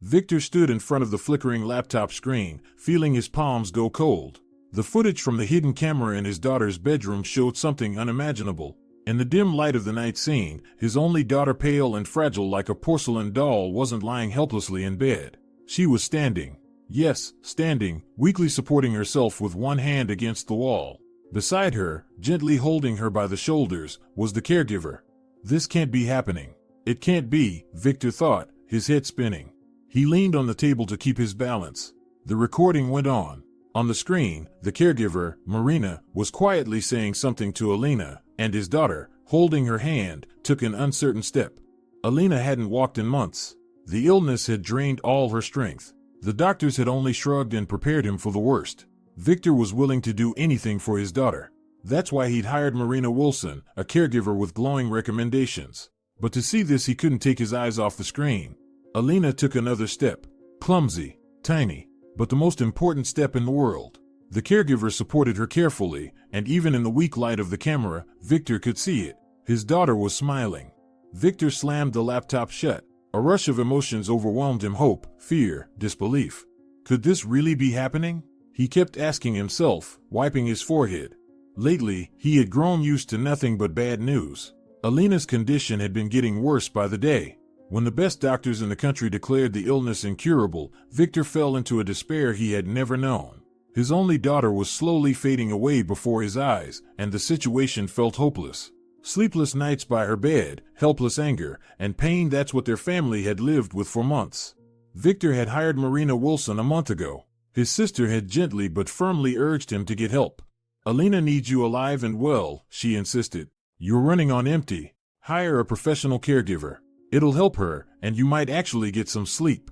Victor stood in front of the flickering laptop screen, feeling his palms go cold. The footage from the hidden camera in his daughter's bedroom showed something unimaginable. In the dim light of the night scene, his only daughter, pale and fragile like a porcelain doll, wasn't lying helplessly in bed. She was standing. Yes, standing, weakly supporting herself with one hand against the wall. Beside her, gently holding her by the shoulders, was the caregiver. This can't be happening. It can't be, Victor thought, his head spinning. He leaned on the table to keep his balance. The recording went on. On the screen, the caregiver, Marina, was quietly saying something to Alina, and his daughter, holding her hand, took an uncertain step. Alina hadn't walked in months. The illness had drained all her strength. The doctors had only shrugged and prepared him for the worst. Victor was willing to do anything for his daughter. That's why he'd hired Marina Wilson, a caregiver with glowing recommendations. But to see this, he couldn't take his eyes off the screen. Alina took another step. Clumsy, tiny, but the most important step in the world. The caregiver supported her carefully, and even in the weak light of the camera, Victor could see it. His daughter was smiling. Victor slammed the laptop shut. A rush of emotions overwhelmed him: hope, fear, disbelief. Could this really be happening? He kept asking himself, wiping his forehead. Lately, he had grown used to nothing but bad news. Alina's condition had been getting worse by the day. When the best doctors in the country declared the illness incurable, Victor fell into a despair he had never known. His only daughter was slowly fading away before his eyes, and the situation felt hopeless. Sleepless nights by her bed, helpless anger, and pain, that's what their family had lived with for months. Victor had hired Marina Wilson a month ago. His sister had gently but firmly urged him to get help. Alina needs you alive and well, she insisted. You're running on empty. Hire a professional caregiver. It'll help her, and you might actually get some sleep.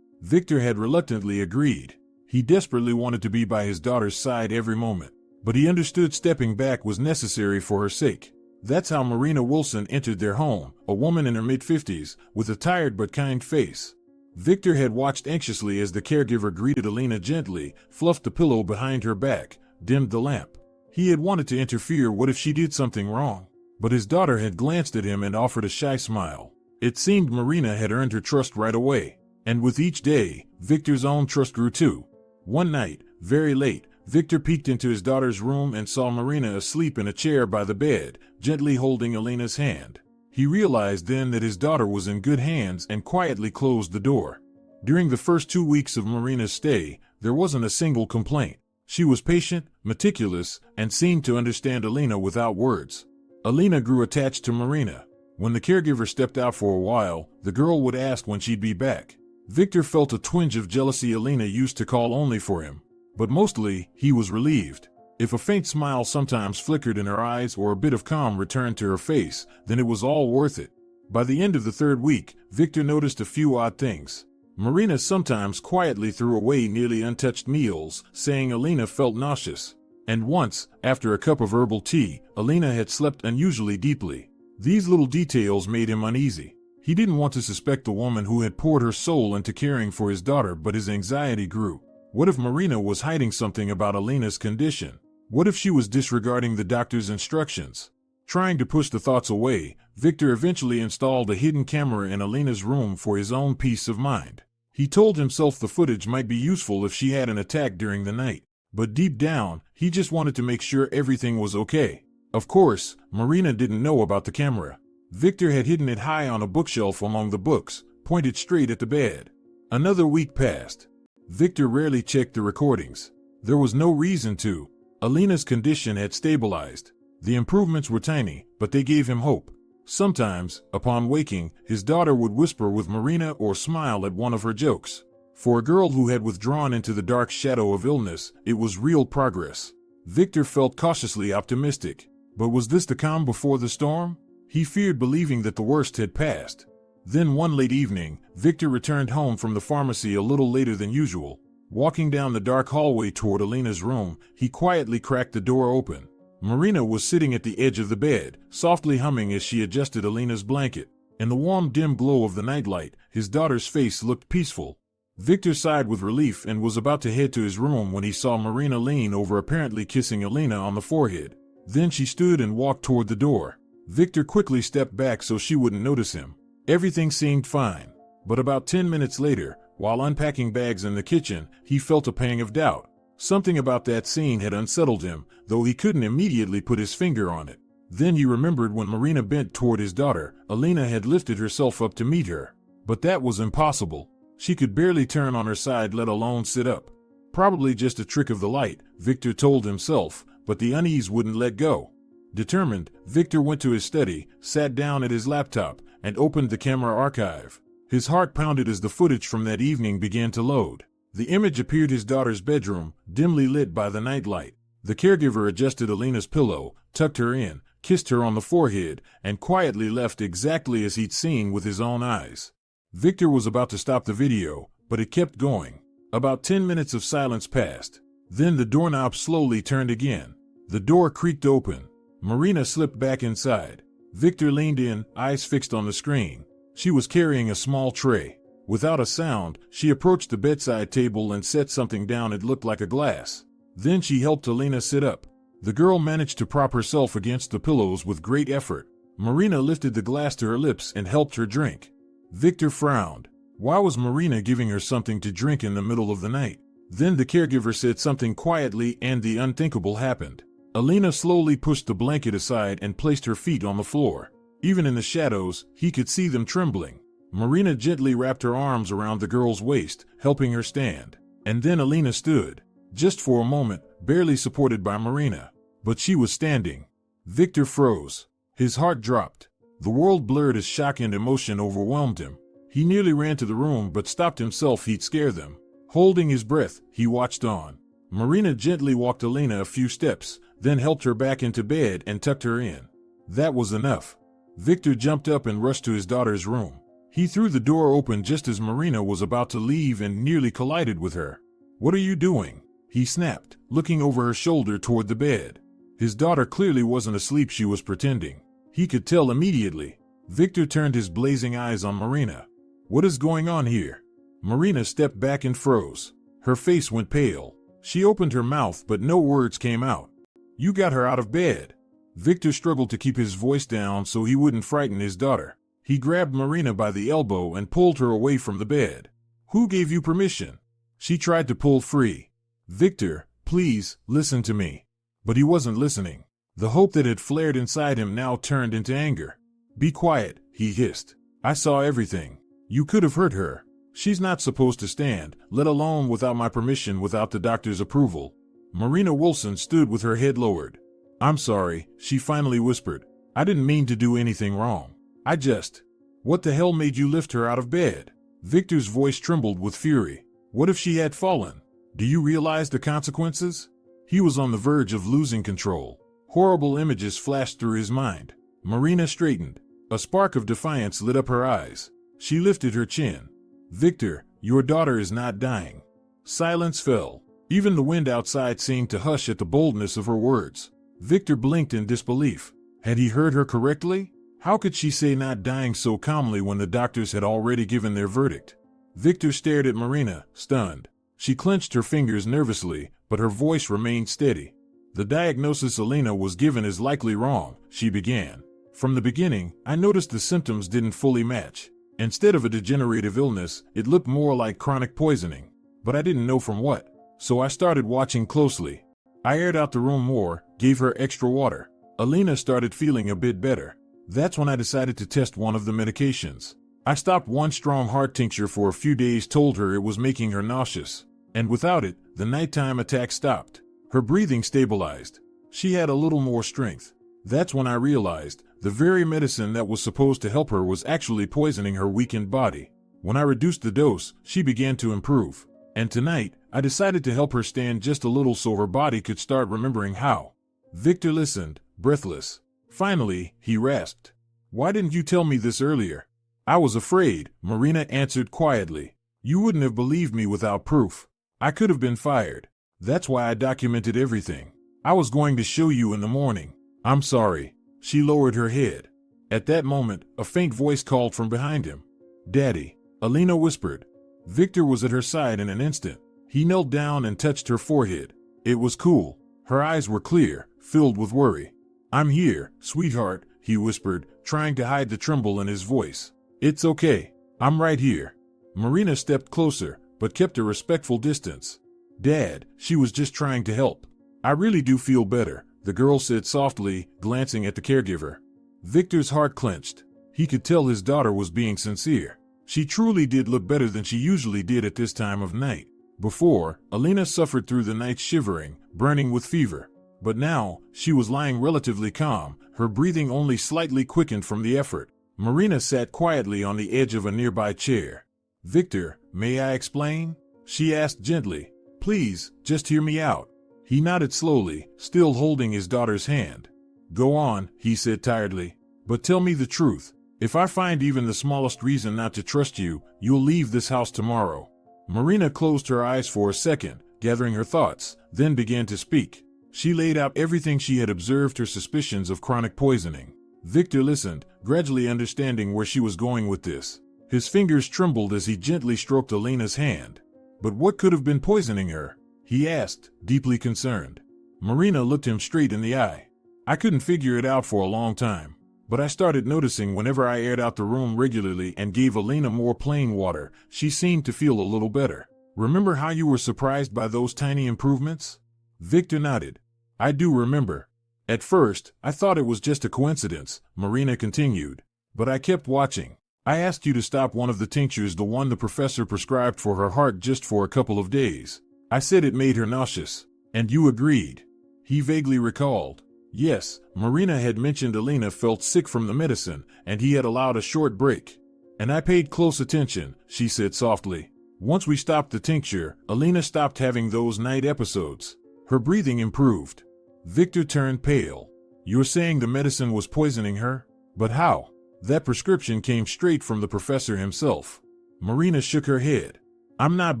Victor had reluctantly agreed. He desperately wanted to be by his daughter's side every moment, but he understood stepping back was necessary for her sake. That's how Marina Wilson entered their home, a woman in her mid-50s, with a tired but kind face. Victor had watched anxiously as the caregiver greeted Alina gently, fluffed the pillow behind her back, dimmed the lamp. He had wanted to interfere. What if she did something wrong? But his daughter had glanced at him and offered a shy smile. It seemed Marina had earned her trust right away. And with each day, Victor's own trust grew too. One night, very late, Victor peeked into his daughter's room and saw Marina asleep in a chair by the bed, gently holding Alina's hand. He realized then that his daughter was in good hands and quietly closed the door. During the first 2 weeks of Marina's stay, there wasn't a single complaint. She was patient, meticulous, and seemed to understand Alina without words. Alina grew attached to Marina. When the caregiver stepped out for a while, the girl would ask when she'd be back. Victor felt a twinge of jealousy. Alina used to call only for him. But mostly, he was relieved. If a faint smile sometimes flickered in her eyes or a bit of calm returned to her face, then it was all worth it. By the end of the 3rd week, Victor noticed a few odd things. Marina sometimes quietly threw away nearly untouched meals, saying Alina felt nauseous. And once, after a cup of herbal tea, Alina had slept unusually deeply. These little details made him uneasy. He didn't want to suspect the woman who had poured her soul into caring for his daughter, but his anxiety grew. What if Marina was hiding something about Alina's condition? What if she was disregarding the doctor's instructions? Trying to push the thoughts away, Victor eventually installed a hidden camera in Alina's room for his own peace of mind. He told himself the footage might be useful if she had an attack during the night. But deep down, he just wanted to make sure everything was okay. Of course, Marina didn't know about the camera. Victor had hidden it high on a bookshelf among the books, pointed straight at the bed. Another week passed. Victor rarely checked the recordings. There was no reason to. Alina's condition had stabilized. The improvements were tiny, but they gave him hope. Sometimes, upon waking, his daughter would whisper with Marina or smile at one of her jokes. For a girl who had withdrawn into the dark shadow of illness, it was real progress. Victor felt cautiously optimistic. But was this the calm before the storm? He feared believing that the worst had passed. Then one late evening, Victor returned home from the pharmacy a little later than usual. Walking down the dark hallway toward Alina's room, he quietly cracked the door open. Marina was sitting at the edge of the bed, softly humming as she adjusted Alina's blanket. In the warm, dim glow of the nightlight, his daughter's face looked peaceful. Victor sighed with relief and was about to head to his room when he saw Marina lean over, apparently kissing Alina on the forehead. Then she stood and walked toward the door. Victor quickly stepped back so she wouldn't notice him. Everything seemed fine. But about 10 minutes later, While unpacking bags in the kitchen, he felt a pang of doubt. Something about that scene had unsettled him, though he couldn't immediately put his finger on it. Then he remembered when Marina bent toward his daughter, Alina had lifted herself up to meet her. But that was impossible. She could barely turn on her side, let alone sit up. Probably just a trick of the light, Victor told himself, but the unease wouldn't let go. Determined, Victor went to his study, sat down at his laptop, and opened the camera archive. His heart pounded as the footage from that evening began to load. The image appeared his daughter's bedroom, dimly lit by the nightlight. The caregiver adjusted Alina's pillow, tucked her in, kissed her on the forehead, and quietly left exactly as he'd seen with his own eyes. Victor was about to stop the video, but it kept going. About 10 minutes of silence passed. Then the doorknob slowly turned again. The door creaked open. Marina slipped back inside. Victor leaned in, eyes fixed on the screen. She was carrying a small tray. Without a sound, she approached the bedside table and set something down. It looked like a glass. Then she helped Alina sit up. The girl managed to prop herself against the pillows with great effort. Marina lifted the glass to her lips and helped her drink. Victor frowned. Why was Marina giving her something to drink in the middle of the night? Then the caregiver said something quietly and the unthinkable happened. Alina slowly pushed the blanket aside and placed her feet on the floor. Even in the shadows, he could see them trembling. Marina gently wrapped her arms around the girl's waist, helping her stand. And then Alina stood. Just for a moment, barely supported by Marina. But she was standing. Victor froze. His heart dropped. The world blurred as shock and emotion overwhelmed him. He nearly ran to the room but stopped himself. He'd scare them. Holding his breath, he watched on. Marina gently walked Alina a few steps, then helped her back into bed and tucked her in. That was enough. Victor jumped up and rushed to his daughter's room. He threw the door open just as Marina was about to leave and nearly collided with her. "What are you doing?" he snapped, looking over her shoulder toward the bed. His daughter clearly wasn't asleep. She was pretending. He could tell immediately. Victor turned his blazing eyes on Marina. "What is going on here?" Marina stepped back and froze. Her face went pale. She opened her mouth but no words came out. "You got her out of bed." Victor struggled to keep his voice down so he wouldn't frighten his daughter. He grabbed Marina by the elbow and pulled her away from the bed. "Who gave you permission?" She tried to pull free. "Victor, please, listen to me." But he wasn't listening. The hope that had flared inside him now turned into anger. "Be quiet," he hissed. "I saw everything. You could have hurt her. She's not supposed to stand, let alone without my permission, without the doctor's approval." Marina Wilson stood with her head lowered. "I'm sorry," she finally whispered. "I didn't mean to do anything wrong. I just—" "What the hell made you lift her out of bed?" Victor's voice trembled with fury. "What if she had fallen? Do you realize the consequences?" He was on the verge of losing control. Horrible images flashed through his mind. Marina straightened. A spark of defiance lit up her eyes. She lifted her chin. "Victor, your daughter is not dying." Silence fell. Even the wind outside seemed to hush at the boldness of her words. Victor blinked in disbelief. Had he heard her correctly? How could she say not dying so calmly when the doctors had already given their verdict? Victor stared at Marina, stunned. She clenched her fingers nervously, but her voice remained steady. "The diagnosis Alina was given is likely wrong," she began. "From the beginning, I noticed the symptoms didn't fully match. Instead of a degenerative illness, it looked more like chronic poisoning. But I didn't know from what. So I started watching closely. I aired out the room more, gave her extra water. Alina started feeling a bit better. That's when I decided to test one of the medications. I stopped one strong heart tincture for a few days, told her it was making her nauseous. And without it, the nighttime attack stopped. Her breathing stabilized. She had a little more strength. That's when I realized the very medicine that was supposed to help her was actually poisoning her weakened body. When I reduced the dose, she began to improve. And tonight, I decided to help her stand just a little so her body could start remembering how." Victor listened, breathless. Finally, he rasped. "Why didn't you tell me this earlier?" "I was afraid," Marina answered quietly. "You wouldn't have believed me without proof. I could have been fired. That's why I documented everything. I was going to show you in the morning. I'm sorry." She lowered her head. At that moment, a faint voice called from behind him. "Daddy," Alina whispered. Victor was at her side in an instant. He knelt down and touched her forehead. It was cool. Her eyes were clear, filled with worry. "I'm here, sweetheart," he whispered, trying to hide the tremble in his voice. "It's okay. I'm right here." Marina stepped closer, but kept a respectful distance. Dad, she was just trying to help. I really do feel better, the girl said softly, glancing at the caregiver. Victor's heart clenched. He could tell his daughter was being sincere. She truly did look better than she usually did at this time of night. Before, Alina suffered through the night shivering, burning with fever. But now, she was lying relatively calm, her breathing only slightly quickened from the effort. Marina sat quietly on the edge of a nearby chair. Victor, may I explain? She asked gently. Please, just hear me out. He nodded slowly, still holding his daughter's hand. Go on, he said tiredly. But tell me the truth. If I find even the smallest reason not to trust you, you'll leave this house tomorrow. Marina closed her eyes for a second, gathering her thoughts, then began to speak. She laid out everything she had observed, her suspicions of chronic poisoning. Victor listened, gradually understanding where she was going with this. His fingers trembled as he gently stroked Alina's hand. But what could have been poisoning her? He asked, deeply concerned. Marina looked him straight in the eye. I couldn't figure it out for a long time. But I started noticing whenever I aired out the room regularly and gave Alina more plain water, she seemed to feel a little better. Remember how you were surprised by those tiny improvements? Victor nodded. I do remember. At first, I thought it was just a coincidence, Marina continued. But I kept watching. I asked you to stop one of the tinctures, the one the professor prescribed for her heart, just for a couple of days. I said it made her nauseous. And you agreed. He vaguely recalled. Yes, Marina had mentioned Alina felt sick from the medicine, and he had allowed a short break. And I paid close attention, she said softly. Once we stopped the tincture, Alina stopped having those night episodes. Her breathing improved. Victor turned pale. You're saying the medicine was poisoning her? But how? That prescription came straight from the professor himself. Marina shook her head. I'm not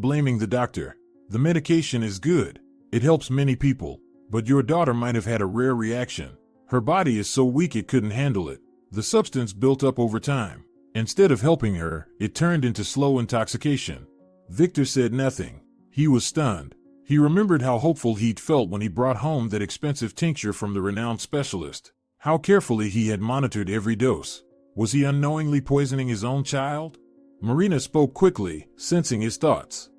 blaming the doctor. The medication is good. It helps many people. But your daughter might have had a rare reaction. Her body is so weak it couldn't handle it. The substance built up over time. Instead of helping her, it turned into slow intoxication. Victor said nothing. He was stunned. He remembered how hopeful he'd felt when he brought home that expensive tincture from the renowned specialist. How carefully he had monitored every dose. Was he unknowingly poisoning his own child? Marina spoke quickly, sensing his thoughts.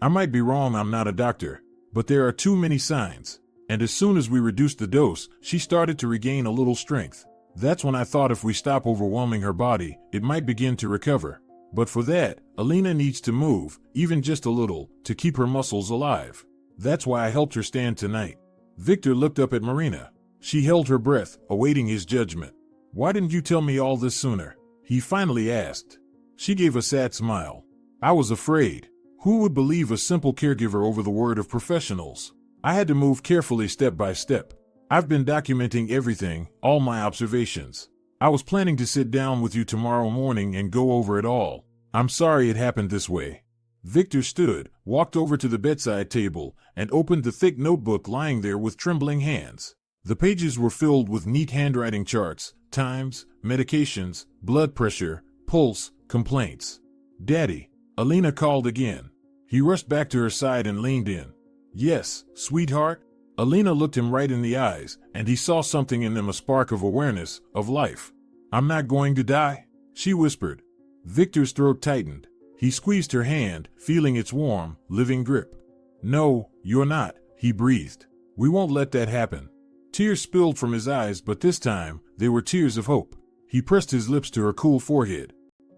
I might be wrong, I'm not a doctor. But there are too many signs. And as soon as we reduced the dose, she started to regain a little strength. That's when I thought if we stop overwhelming her body, it might begin to recover. But for that, Alina needs to move, even just a little, to keep her muscles alive. That's why I helped her stand tonight. Victor looked up at Marina. She held her breath, awaiting his judgment. Why didn't you tell me all this sooner? He finally asked. She gave a sad smile. I was afraid. Who would believe a simple caregiver over the word of professionals? I had to move carefully step by step. I've been documenting everything, all my observations. I was planning to sit down with you tomorrow morning and go over it all. I'm sorry it happened this way. Victor stood, walked over to the bedside table, and opened the thick notebook lying there with trembling hands. The pages were filled with neat handwriting charts, times, medications, blood pressure, pulse, complaints. Daddy, Alina called again. He rushed back to her side and leaned in. Yes, sweetheart? Alina looked him right in the eyes, and he saw something in them, a spark of awareness, of life. I'm not going to die, she whispered. Victor's throat tightened. He squeezed her hand, feeling its warm, living grip. No, you're not, he breathed. We won't let that happen. Tears spilled from his eyes, but this time, they were tears of hope. He pressed his lips to her cool forehead.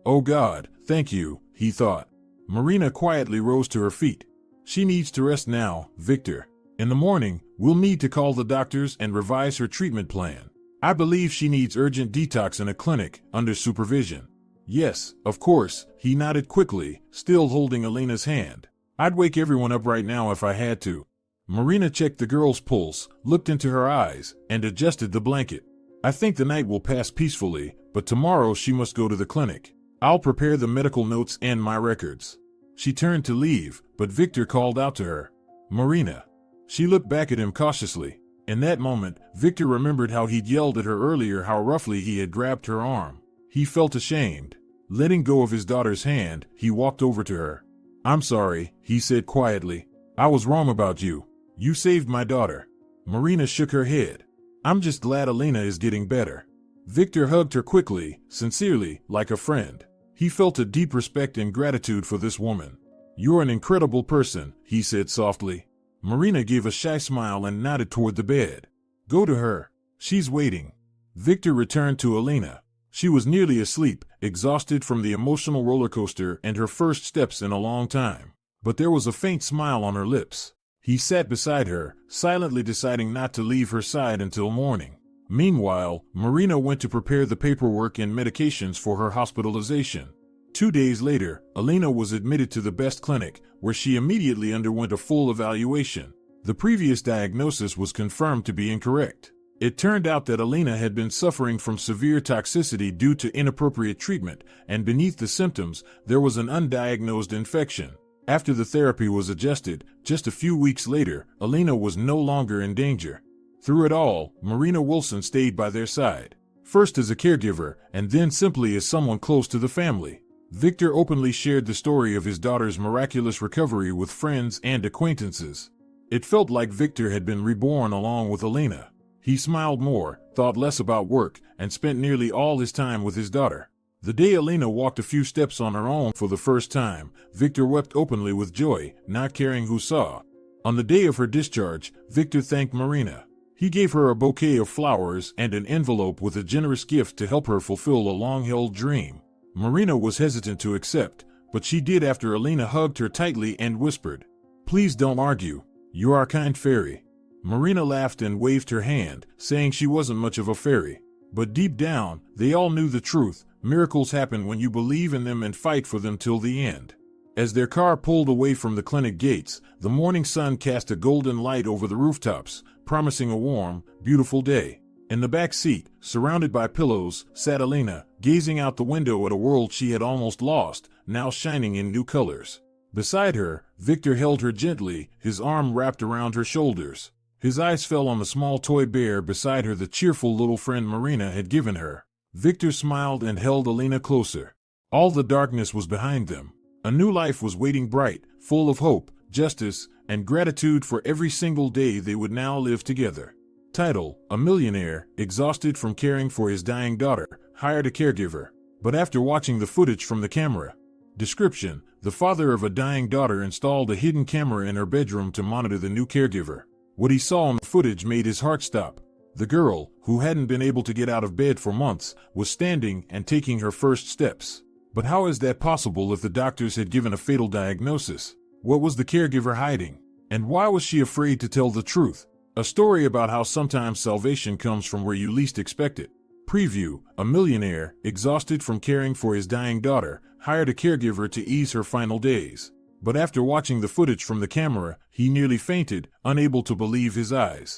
Oh God, thank you, he thought. Marina quietly rose to her feet. She needs to rest now, Victor. In the morning, we'll need to call the doctors and revise her treatment plan. I believe she needs urgent detox in a clinic, under supervision. Yes, of course, he nodded quickly, still holding Alina's hand. I'd wake everyone up right now if I had to. Marina checked the girl's pulse, looked into her eyes, and adjusted the blanket. I think the night will pass peacefully, but tomorrow she must go to the clinic. I'll prepare the medical notes and my records. She turned to leave, but Victor called out to her. Marina. She looked back at him cautiously. In that moment, Victor remembered how he'd yelled at her earlier, how roughly he had grabbed her arm. He felt ashamed. Letting go of his daughter's hand, he walked over to her. I'm sorry, he said quietly. I was wrong about you. You saved my daughter. Marina shook her head. I'm just glad Alina is getting better. Victor hugged her quickly, sincerely, like a friend. He felt a deep respect and gratitude for this woman. "You're an incredible person," he said softly. Marina gave a shy smile and nodded toward the bed. "Go to her. She's waiting." Victor returned to Alina. She was nearly asleep, exhausted from the emotional roller coaster and her first steps in a long time. But there was a faint smile on her lips. He sat beside her, silently deciding not to leave her side until morning. Meanwhile, Marina went to prepare the paperwork and medications for her hospitalization. 2 days later, Alina was admitted to the best clinic, where she immediately underwent a full evaluation. The previous diagnosis was confirmed to be incorrect. It turned out that Alina had been suffering from severe toxicity due to inappropriate treatment, and beneath the symptoms, there was an undiagnosed infection. After the therapy was adjusted, just a few weeks later, Alina was no longer in danger. Through it all, Marina Wilson stayed by their side, first as a caregiver, and then simply as someone close to the family. Victor openly shared the story of his daughter's miraculous recovery with friends and acquaintances. It felt like Victor had been reborn along with Alina. He smiled more, thought less about work, and spent nearly all his time with his daughter. The day Alina walked a few steps on her own for the first time, Victor wept openly with joy, not caring who saw. On the day of her discharge, Victor thanked Marina. He gave her a bouquet of flowers and an envelope with a generous gift to help her fulfill a long-held dream. Marina was hesitant to accept, but she did after Alina hugged her tightly and whispered, "Please don't argue. You're our kind fairy." Marina laughed and waved her hand, saying she wasn't much of a fairy. But deep down, they all knew the truth. Miracles happen when you believe in them and fight for them till the end. As their car pulled away from the clinic gates, the morning sun cast a golden light over the rooftops, promising a warm, beautiful day. In the back seat, surrounded by pillows, sat Alina, gazing out the window at a world she had almost lost, now shining in new colors. Beside her, Victor held her gently, his arm wrapped around her shoulders. His eyes fell on the small toy bear beside her the cheerful little friend Marina had given her. Victor smiled and held Alina closer. All the darkness was behind them. A new life was waiting bright, full of hope, justice, and gratitude for every single day they would now live together. Title: A millionaire, exhausted from caring for his dying daughter, hired a caregiver. But after watching the footage from the camera. Description: the father of a dying daughter installed a hidden camera in her bedroom to monitor the new caregiver. What he saw on the footage made his heart stop. The girl, who hadn't been able to get out of bed for months, was standing and taking her first steps. But how is that possible if the doctors had given a fatal diagnosis? What was the caregiver hiding? And why was she afraid to tell the truth? A story about how sometimes salvation comes from where you least expect it. Preview: a millionaire, exhausted from caring for his dying daughter, hired a caregiver to ease her final days. But after watching the footage from the camera, he nearly fainted, unable to believe his eyes.